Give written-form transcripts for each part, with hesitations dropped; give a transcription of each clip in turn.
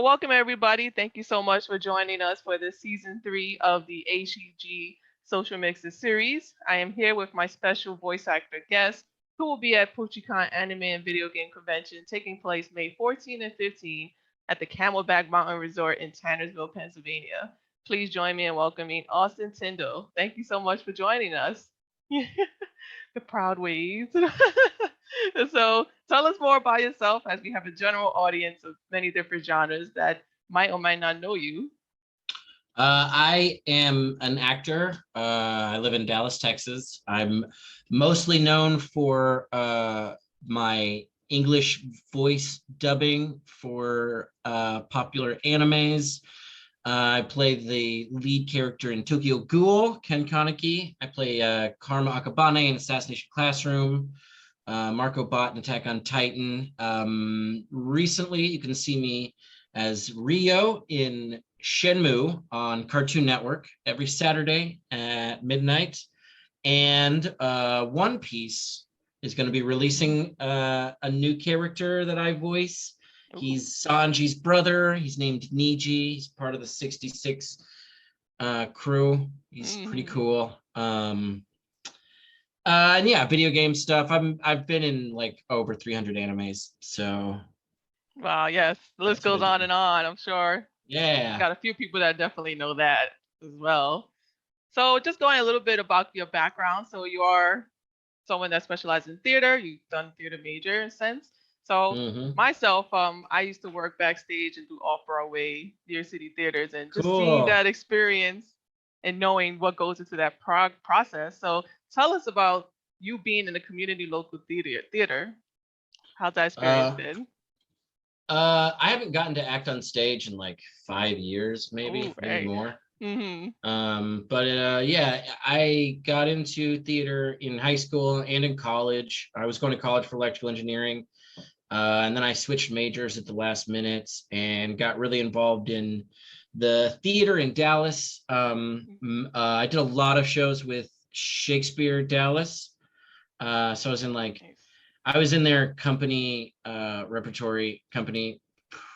welcome everybody. Thank you so much for joining us for this season 3 of the ACG Social Mixer Series. I am here with my special voice actor guest, who will be at PuchiCon Anime and Video Game Convention taking place May 14 and 15 at the Camelback Mountain Resort in Tannersville, Pennsylvania. Please join me in welcoming Austin Tindle. Thank you so much for joining us. The proud waves. So tell us more about yourself, as we have a general audience of many different genres that might or might not know you. I am an actor. I live in Dallas, Texas. I'm mostly known for my English voice dubbing for popular animes. I play the lead character in Tokyo Ghoul, Ken Kaneki. I play Karma Akabane in Assassination Classroom. Marco Bott in Attack on Titan. Recently, you can see me as Ryo in Shenmue on Cartoon Network every Saturday at midnight. And One Piece is going to be releasing a new character that I voice. He's Sanji's brother. He's named Niji. He's part of the 66 crew. He's pretty cool. And yeah, video game stuff. I've been in like over 300 animes. So wow, yes, the list goes on and on, I'm sure. Yeah. Got a few people that definitely know that as well. So just going a little bit about your background. So you are someone that specializes in theater. You've done theater major in a sense. So myself, I used to work backstage and do off-Broadway New York City theaters, and just seeing that experience and knowing what goes into that process. So tell us about you being in the community local theater. How's that experience been? I haven't gotten to act on stage in like 5 years, maybe more. Yeah, I got into theater in high school and in college. I was going to college for electrical engineering. And then I switched majors at the last minute and got really involved in the theater in Dallas. I did a lot of shows with Shakespeare Dallas. So I was in their company, repertory company,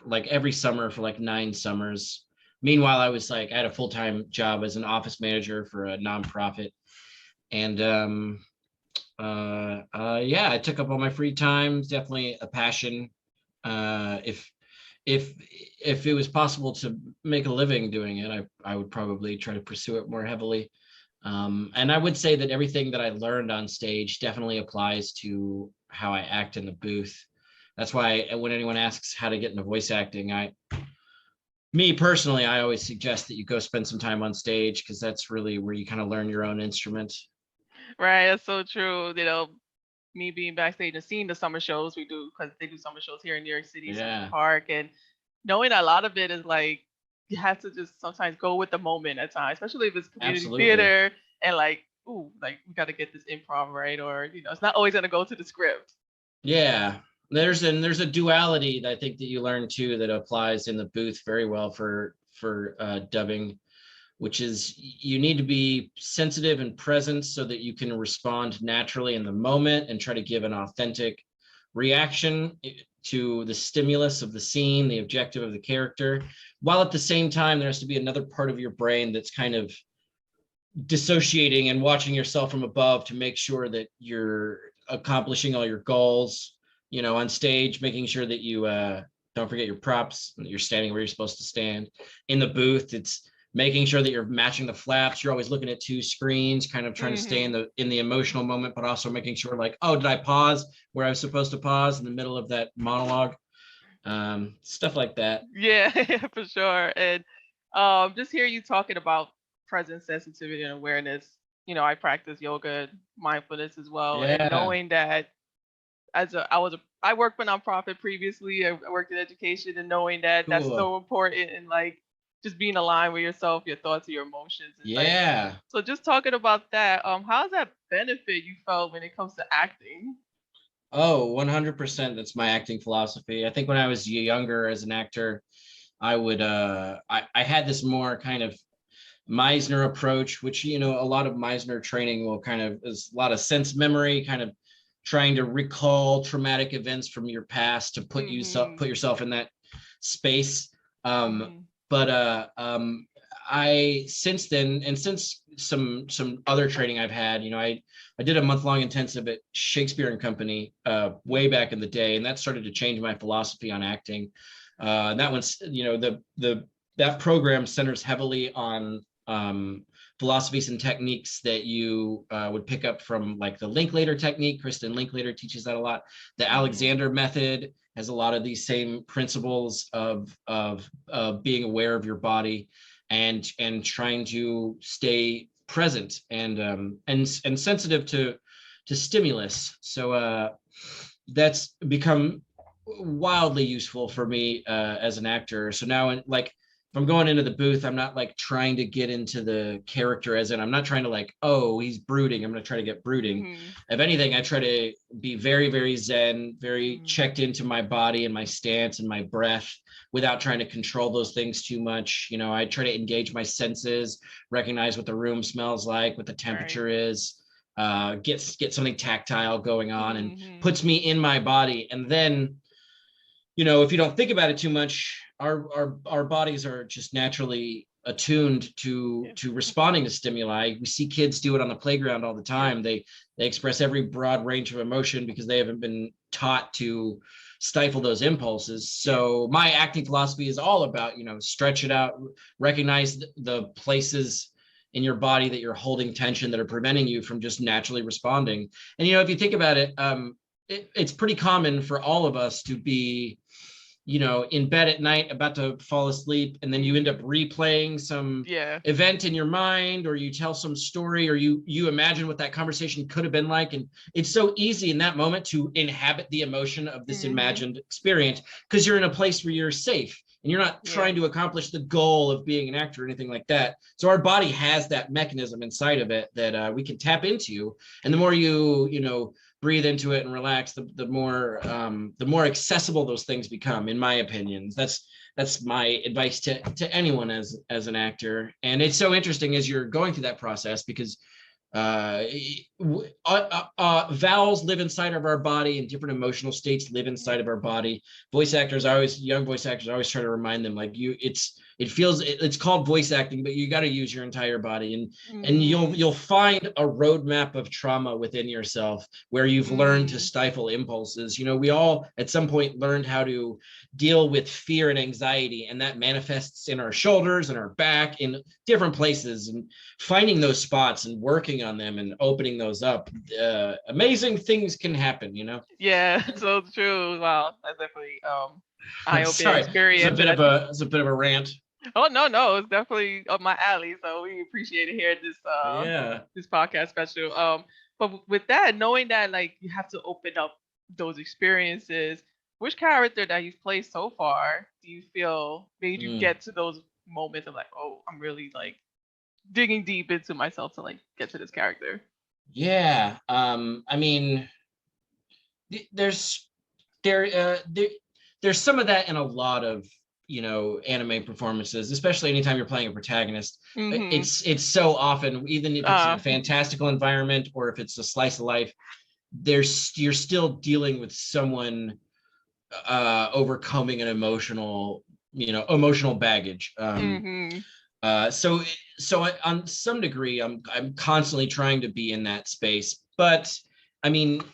like every summer for like 9 summers. Meanwhile, I had a full-time job as an office manager for a nonprofit. And yeah, I took up all my free time. Definitely a passion. If it was possible to make a living doing it, I would probably try to pursue it more heavily. And I would say that everything that I learned on stage definitely applies to how I act in the booth. That's why when anyone asks how to get into voice acting, me personally, I always suggest that you go spend some time on stage, because that's really where you kind of learn your own instrument. Right, that's so true. You know, me being backstage and seeing the summer shows we do, because they do summer shows here in New York City, Central Park, and knowing a lot of it is like you have to just sometimes go with the moment at times, especially if it's community theater and like, ooh, like we got to get this improv right, or it's not always gonna go to the script. Yeah, there's a duality that I think that you learn too that applies in the booth very well for dubbing, which is you need to be sensitive and present so that you can respond naturally in the moment and try to give an authentic reaction to the stimulus of the scene, the objective of the character, while at the same time there has to be another part of your brain that's kind of dissociating and watching yourself from above to make sure that you're accomplishing all your goals, on stage, making sure that you don't forget your props, that you're standing where you're supposed to stand. In the booth, it's making sure that you're matching the flaps. You're always looking at 2 screens, kind of trying to stay in the emotional moment, but also making sure like, oh, did I pause where I was supposed to pause in the middle of that monologue? Stuff like that. Yeah, for sure. And just hear you talking about presence, sensitivity, and awareness. I practice yoga and mindfulness as well. Yeah. And knowing that I worked for nonprofit previously, I worked in education, and knowing that that's so important, and like just being aligned with yourself, your thoughts, and your emotions. Yeah. So just talking about that, how does that benefit you felt when it comes to acting? Oh, 100%. That's my acting philosophy. I think when I was younger as an actor, I would I had this more kind of Meisner approach, which a lot of Meisner training will kind of is a lot of sense memory, kind of trying to recall traumatic events from your past to put yourself in that space. Um, but I since then, and since some other training I've had, I did a month-long intensive at Shakespeare and Company way back in the day, and that started to change my philosophy on acting. And that one's, that program centers heavily on philosophies and techniques that you would pick up from like the Linklater technique. Kristen Linklater teaches that a lot. The Alexander method has a lot of these same principles of being aware of your body and trying to stay present and sensitive to stimulus. So that's become wildly useful for me as an actor. So now, if I'm going into the booth, I'm not like trying to get into the character, as in I'm not trying to like, oh, he's brooding, I'm going to try to get brooding. If anything, I try to be very, very zen, very checked into my body and my stance and my breath without trying to control those things too much. I try to engage my senses, recognize what the room smells like, what the temperature is, get something tactile going on, and puts me in my body. And then, if you don't think about it too much, our bodies are just naturally attuned to responding to stimuli. We see kids do it on the playground all the time. They express every broad range of emotion because they haven't been taught to stifle those impulses. So my acting philosophy is all about, stretch it out, recognize the places in your body that you're holding tension that are preventing you from just naturally responding. And, if you think about it, it's pretty common for all of us to be, in bed at night about to fall asleep, and then you end up replaying some event in your mind, or you tell some story, or you imagine what that conversation could have been like. And it's so easy in that moment to inhabit the emotion of this imagined experience because you're in a place where you're safe and you're not trying to accomplish the goal of being an actor or anything like that. So our body has that mechanism inside of it that we can tap into. And the more you breathe into it and relax, the more accessible those things become, in my opinion. That's my advice to anyone as an actor. And it's so interesting as you're going through that process because vowels live inside of our body, and different emotional states live inside of our body. Young voice actors always try to remind them, like, it's called voice acting, but you got to use your entire body, and you'll find a roadmap of trauma within yourself where you've learned to stifle impulses. We all at some point learned how to deal with fear and anxiety, and that manifests in our shoulders and our back in different places, and finding those spots and working on them and opening those up, amazing things can happen. Yeah, so true. Wow, that's definitely eye-opening experience. It's a bit of a rant. Oh no, it's definitely up my alley. So we appreciate it here at this podcast special. But with that, knowing that like you have to open up those experiences, which character that you've played so far do you feel made you get to those moments of like, oh, I'm really like digging deep into myself to like get to this character? Yeah, I mean, there's some of that in a lot of anime performances, especially anytime you're playing a protagonist. It's so often, even if it's in a fantastical environment or if it's a slice of life, you're still dealing with someone overcoming an emotional baggage. So on some degree, I'm constantly trying to be in that space. But I mean,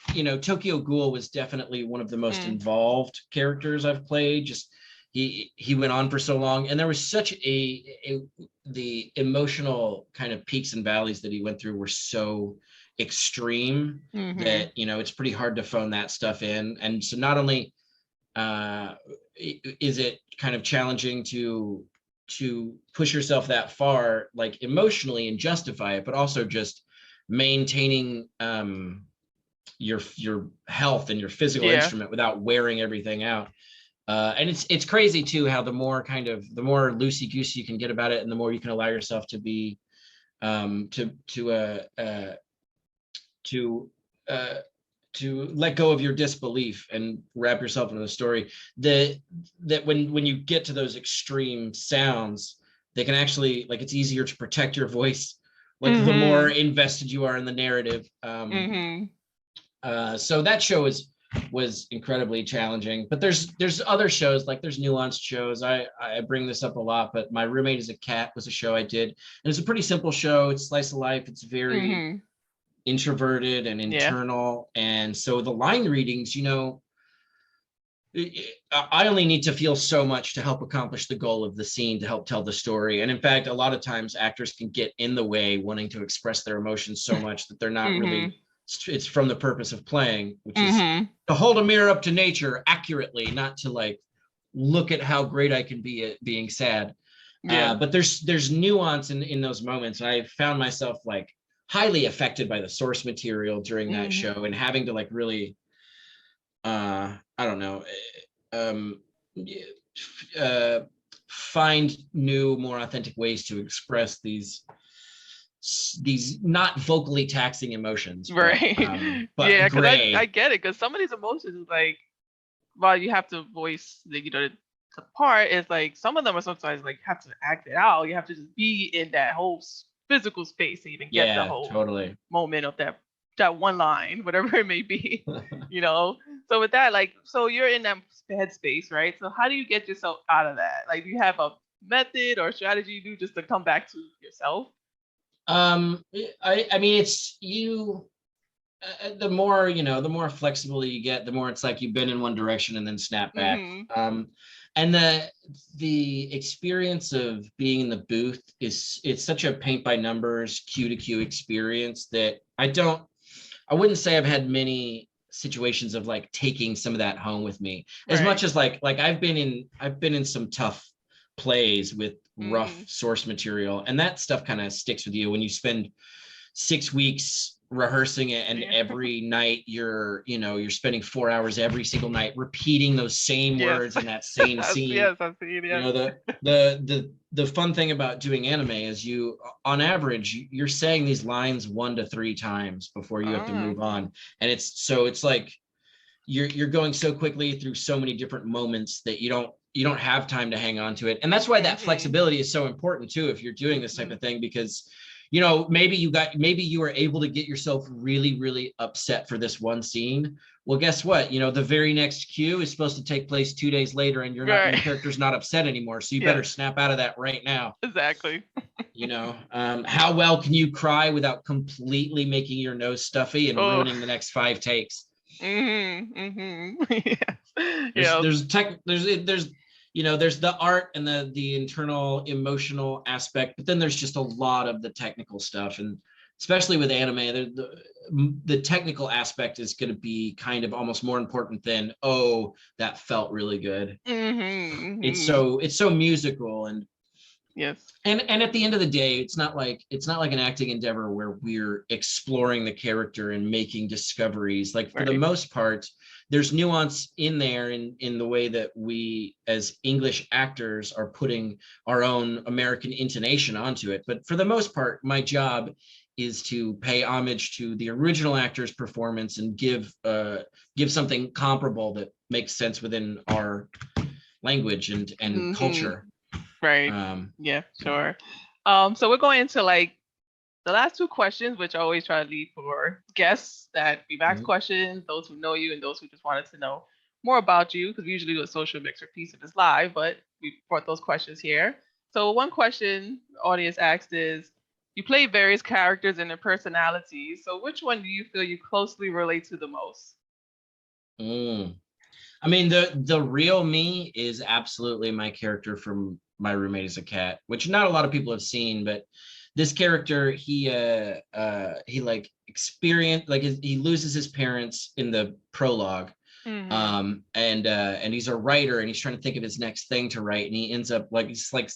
Tokyo Ghoul was definitely one of the most involved characters I've played. Just he went on for so long, and there was such the emotional kind of peaks and valleys that he went through were so extreme that it's pretty hard to phone that stuff in. And so not only is it kind of challenging to push yourself that far, like emotionally, and justify it, but also just maintaining your health and your physical instrument without wearing everything out. And it's crazy too how the more loosey goosey you can get about it, and the more you can allow yourself to be to let go of your disbelief and wrap yourself into the story, that when you get to those extreme sounds, they can actually, like, it's easier to protect your voice, like the more invested you are in the narrative. So that show is was incredibly challenging. But there's other shows, like there's nuanced shows. I bring this up a lot, but My Roommate is a Cat was a show I did. And it's a pretty simple show. It's slice of life. It's very introverted and internal. And so the line readings, you know, I only need to feel so much to help accomplish the goal of the scene, to help tell the story. And in fact, a lot of times actors can get in the way, wanting to express their emotions so much that they're not really, it's from the purpose of playing, which is to hold a mirror up to nature accurately, not to like look at how great I can be at being sad. But there's nuance in those moments. I found myself like highly affected by the source material during that show, and having to like really I don't know, find new, more authentic ways to express these not vocally taxing emotions. Right. But yeah, because gray. I get it, because some of these emotions, like, while you have to voice the, you know, the part, is like some of them are sometimes like have to act it out. You have to just be in that whole physical space to even get the whole moment of that one line, whatever it may be, you know. So with that, like, so you're in that headspace, right? So how do you get yourself out of that? Like, do you have a method or strategy you do just to come back to yourself? I mean, it's you. The more, you know, the more flexible you get, the more it's like you've been in one direction and then snap back. And the experience of being in the booth it's such a paint by numbers, cue to cue experience that I wouldn't say I've had many situations of like taking some of that home with me, as much as like I've been in some tough plays with rough source material, and that stuff kind of sticks with you when you spend 6 weeks rehearsing it, and every night you're spending 4 hours every single night repeating those same words in that same scene. I've seen, You know, the fun thing about doing anime is you, on average, you're saying these lines 1 to 3 times before you have to move on, and it's like you're going so quickly through so many different moments that you don't have time to hang on to it. And that's why that flexibility is so important too, if you're doing this type of thing, because you know, maybe you were able to get yourself really, really upset for this one scene. Well, guess what? You know, the very next cue is supposed to take place 2 days later, and your character's not upset anymore. So you better snap out of that right now. Exactly. You know, how well can you cry without completely making your nose stuffy and ruining the next 5 takes? There's you know, there's the art and the internal emotional aspect, but then there's just a lot of the technical stuff. And especially with anime, the technical aspect is going to be kind of almost more important than, oh, that felt really good. It's so musical, and and at the end of the day, it's not like an acting endeavor where we're exploring the character and making discoveries. Like, for the most part, there's nuance in there in the way that we as English actors are putting our own American intonation onto it. But for the most part, my job is to pay homage to the original actor's performance and give something comparable that makes sense within our language and culture. Yeah, sure. So we're going into like the last 2 questions, which I always try to leave for guests that we've asked questions, those who know you and those who just wanted to know more about you, because we usually do a social mixer piece if it's live, but we brought those questions here. So one question the audience asked is, you play various characters and their personalities, so which one do you feel you closely relate to the most? I mean, the real me is absolutely my character from My Roommate is a Cat, which not a lot of people have seen, but this character, he like experienced, like he loses his parents in the prologue, and he's a writer, and he's trying to think of his next thing to write, and he ends up like he's like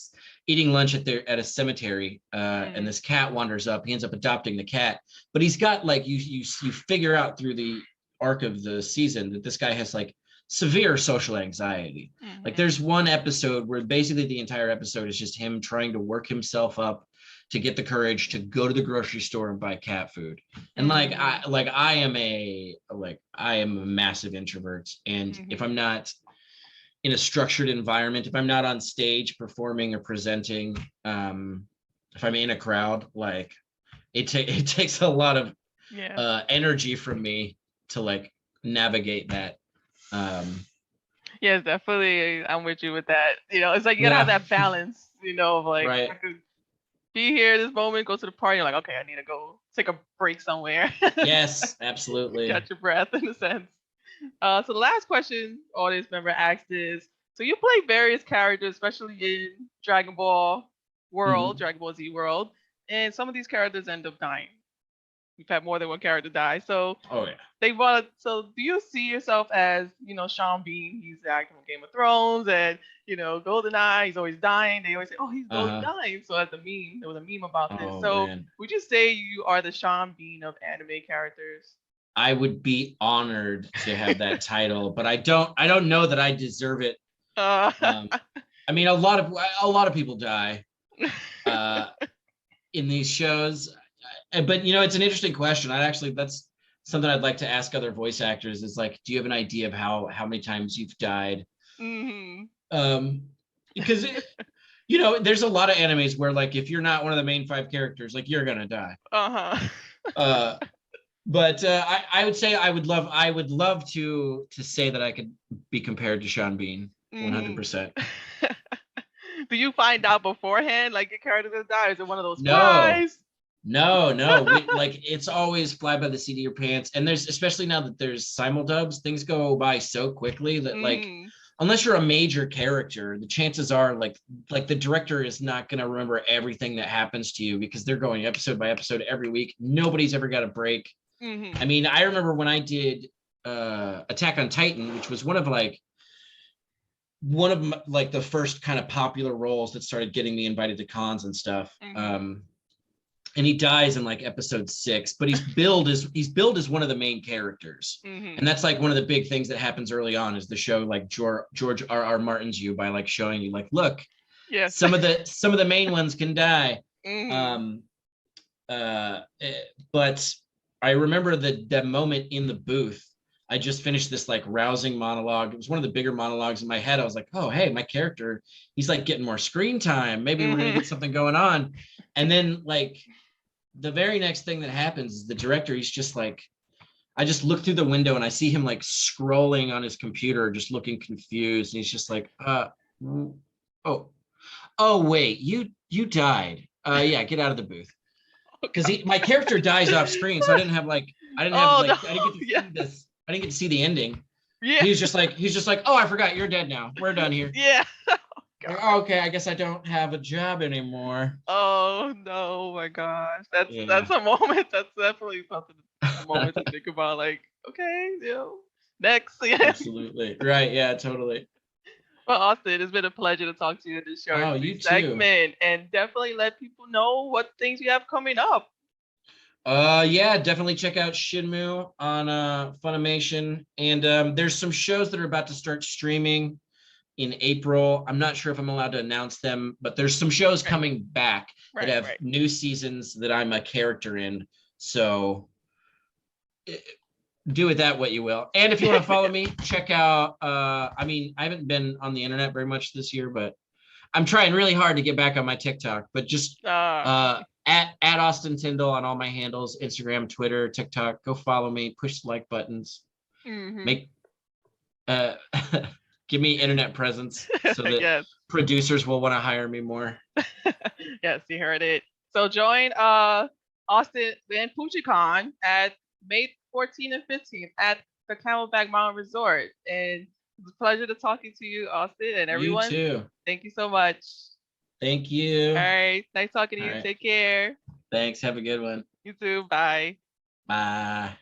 eating lunch at a cemetery, and this cat wanders up. He ends up adopting the cat, but he's got like you figure out through the arc of the season that this guy has like severe social anxiety. Like, there's one episode where basically the entire episode is just him trying to work himself up to get the courage to go to the grocery store and buy cat food. And I am a massive introvert. And if I'm not in a structured environment, if I'm not on stage performing or presenting, if I'm in a crowd, like it takes a lot of energy from me to like navigate that. Yes, definitely. I'm with you with that. It's like you gotta Yeah. have that balance, of like Right. I could be here this moment, go to the party, you're like, okay, I need to go take a break somewhere. Yes, absolutely. Catch your breath in a sense. So the last question audience member asked is, so you play various characters, especially in Dragon Ball world, Mhm. Dragon Ball Z world, and some of these characters end up dying. We've had more than one character die. So Oh yeah. so do you see yourself as, Sean Bean, he's the actor from Game of Thrones, and GoldenEye, he's always dying. They always say, oh, he's always Uh-huh. dying. So as a meme, there was a meme about this. Oh So man. would you say you are the Sean Bean of anime characters? I would be honored to have that title, but I don't know that I deserve it. Uh, I mean, a lot of people die uh, in these shows, but it's an interesting question. That's something I'd like to ask other voice actors. Is like, do you have an idea of how many times you've died? hmm Because there's a lot of animes where like if you're not one of the main five characters, like you're gonna die. Uh-huh. Uh, but I would say I would love to say that I could be compared to Sean Bean, hmm 100%. Do you find out beforehand, like your character gonna die? Is it one of those No, surprise? no. Like it's always fly by the seat of your pants, and there's especially now that there's simuldubs, things go by so quickly that like hmm unless you're a major character, the chances are like the director is not going to remember everything that happens to you because they're going episode by episode every week. Nobody's ever got a break. hmm I mean, I remember when I did Attack on Titan, which was one of the first kind of popular roles that started getting me invited to cons and stuff. hmm And he dies in like episode 6, but he's billed as one of the main characters. And hmm that's like one of the big things that happens early on is the show like George R.R. Martin's you by like showing you like, look, Yes. some of the main ones can die. hmm Um, but I remember the moment in the booth. I just finished this like rousing monologue. It was one of the bigger monologues in my head. I was like, oh, hey, my character, he's like getting more screen time. Maybe we're gonna hmm get something going on. And then like the very next thing that happens is the director, he's just like, I just look through the window and I see him like scrolling on his computer, just looking confused. And he's just like, oh, wait, you died. Yeah, get out of the booth. Because my character dies off screen, so I didn't have Oh no. I didn't get to Yeah. see this. I didn't get to see the ending. Yeah. He's just like, oh, I forgot you're dead now. We're done here. Yeah. Like, oh, okay, I guess I don't have a job anymore. Oh no, oh my gosh. That's Yeah. that's a moment. That's definitely something a moment to think about. Like, okay, next. Yeah. Absolutely. Right. Yeah, totally. Well, Austin, it's been a pleasure to talk to you in this short Oh, and you sweet too. segment, and definitely let people know what things you have coming up. Yeah, definitely check out Shenmue on Funimation. And there's some shows that are about to start streaming in April. I'm not sure if I'm allowed to announce them, but there's some shows Right, coming back that right, have right. new seasons that I'm a character in. So do with that what you will. And if you want to follow me, check out I mean, I haven't been on the internet very much this year, but I'm trying really hard to get back on my TikTok, but just uh, at Austin Tindle on all my handles, Instagram, Twitter, TikTok. Go follow me, push the like buttons, hmm make uh give me internet presence so that Yes. producers will want to hire me more. Yes, you heard it. So join Austin and PuchiCon at May 14th and 15th at the Camelback Mountain Resort. And it's a pleasure to talking to you, Austin, and You everyone. too. Thank you so much. Thank you. All right. Nice talking to All you. right. Take care. Thanks. Have a good one. You too. Bye. Bye.